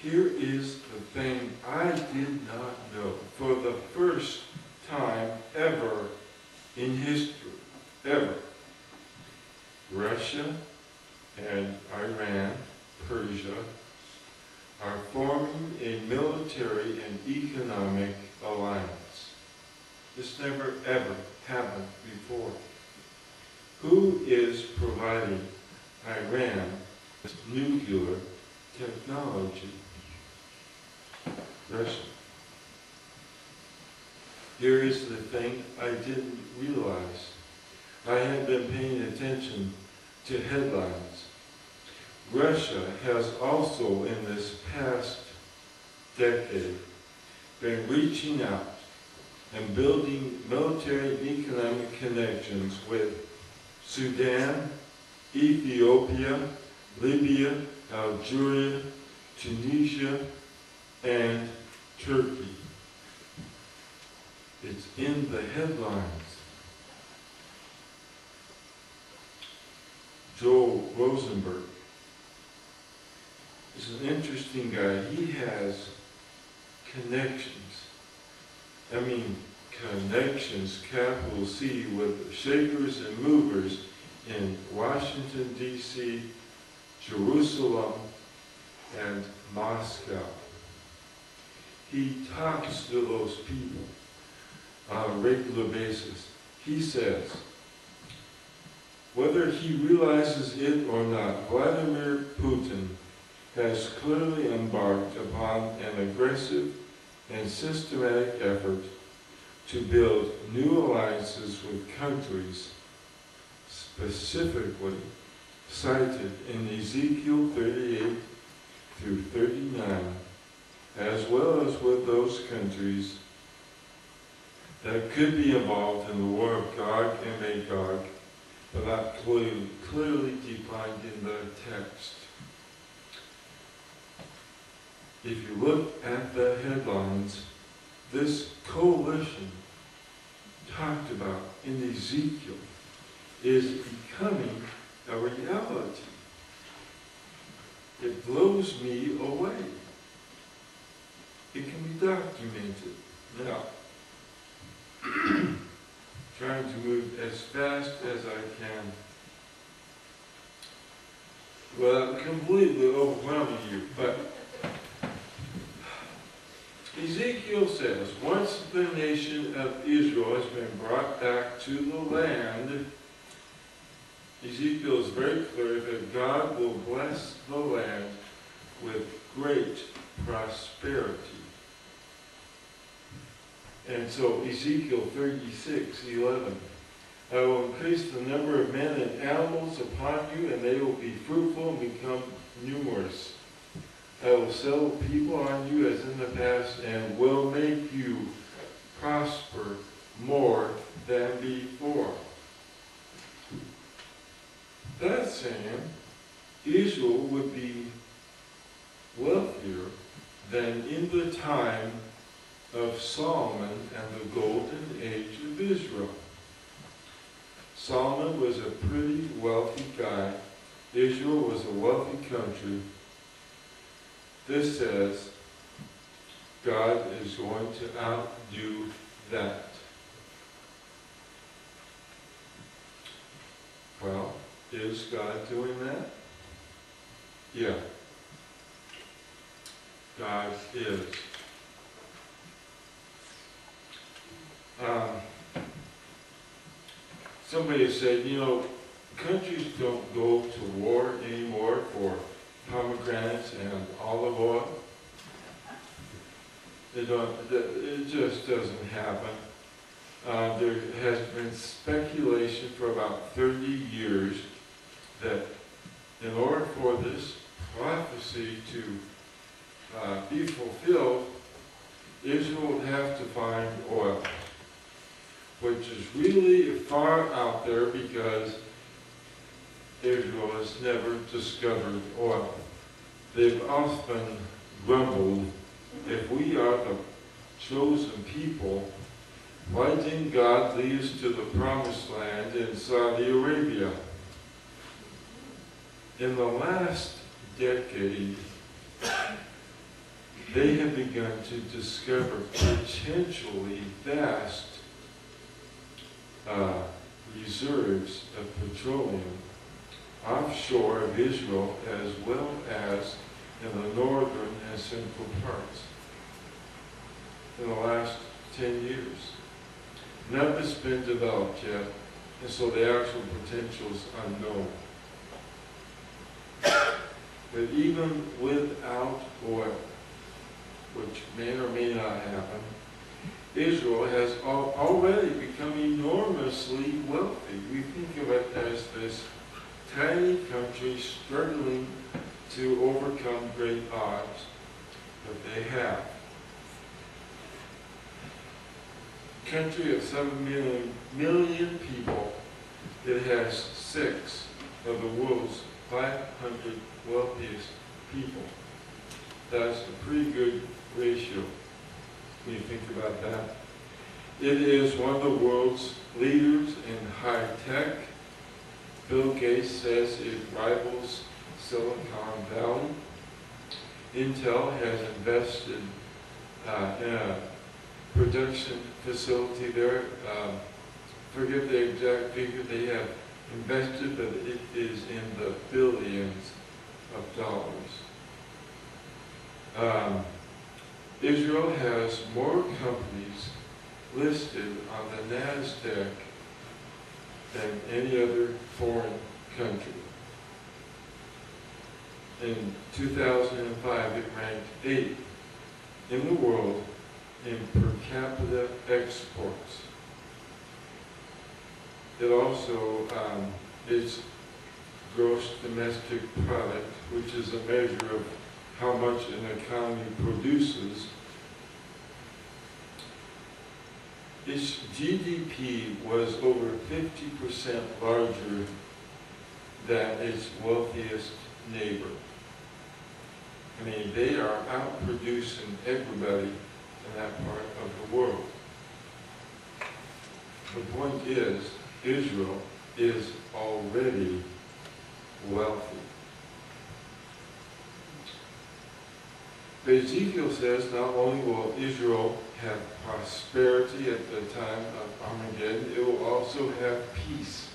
here is the thing I did not know. For the first time ever in history, ever, Russia and Iran, Persia, are forming a military and economic alliance. This never ever happened before. Who is providing Iran with nuclear technology? Russia. Here is the thing I didn't realize. I had been paying attention to headlines. Russia has also, in this past decade, been reaching out and building military and economic connections with Sudan, Ethiopia, Libya, Algeria, Tunisia, and Turkey. It's in the headlines. Joel Rosenberg is an interesting guy. He has connections. I mean, connections, capital C, with shakers and movers in Washington, D.C., Jerusalem, and Moscow. He talks to those people on a regular basis. He says, whether he realizes it or not, Vladimir Putin has clearly embarked upon an aggressive and systematic effort to build new alliances with countries specifically cited in Ezekiel 38 through 39, as well as with those countries that could be involved in the war of Gog and Magog, but not clearly defined in the text. If you look at the headlines, this coalition talked about in Ezekiel is becoming a reality. It blows me away. It can be documented. Now, trying to move as fast as I can without completely overwhelming you, but Ezekiel says, once the nation of Israel has been brought back to the land, Ezekiel is very clear that God will bless the land with great prosperity. And so Ezekiel 36:11, I will increase the number of men and animals upon you, and they will be fruitful and become numerous. I will settle people on you as in the past, and will make you prosper more than before. That's saying Israel would be wealthier than in the time of Solomon and the golden age of Israel. Solomon was a pretty wealthy guy. Israel was a wealthy country. This says God is going to outdo that. Well, is God doing that? Yeah. God is. Somebody said, you know, countries don't go to war anymore for pomegranates and olive oil. They don't. It just doesn't happen. There has been speculation for about 30 years that in order for this prophecy to be fulfilled, Israel would have to find oil, which is really far out there because Israel has never discovered oil. They've often grumbled, if we are the chosen people, why didn't God lead us to the promised land in Saudi Arabia? In the last decade, they have begun to discover potentially vast reserves of petroleum offshore of Israel, as well as in the northern and central parts in the last 10 years. None has been developed yet, and so the actual potential is unknown. But even without oil, which may or may not happen, Israel has already become enormously wealthy. We think of it as this tiny country struggling to overcome great odds that they have. Country of 7 million people, it has 6 of the world's 500 wealthiest people. That's a pretty good ratio when you think about that. It is one of the world's leaders in high tech. Bill Gates says it rivals Silicon Valley. Intel has invested in a production facility there. Forget the exact figure they have invested, but it is in the billions of dollars. Israel has more companies listed on the NASDAQ than any other foreign country. In 2005, it ranked 8th in the world in per capita exports. It also, its gross domestic product, which is a measure of how much an economy produces, its GDP was over 50% larger than its wealthiest neighbor. I mean, they are outproducing everybody in that part of the world. The point is, Israel is already wealthy. But Ezekiel says not only will Israel have prosperity at the time of Armageddon, it will also have peace.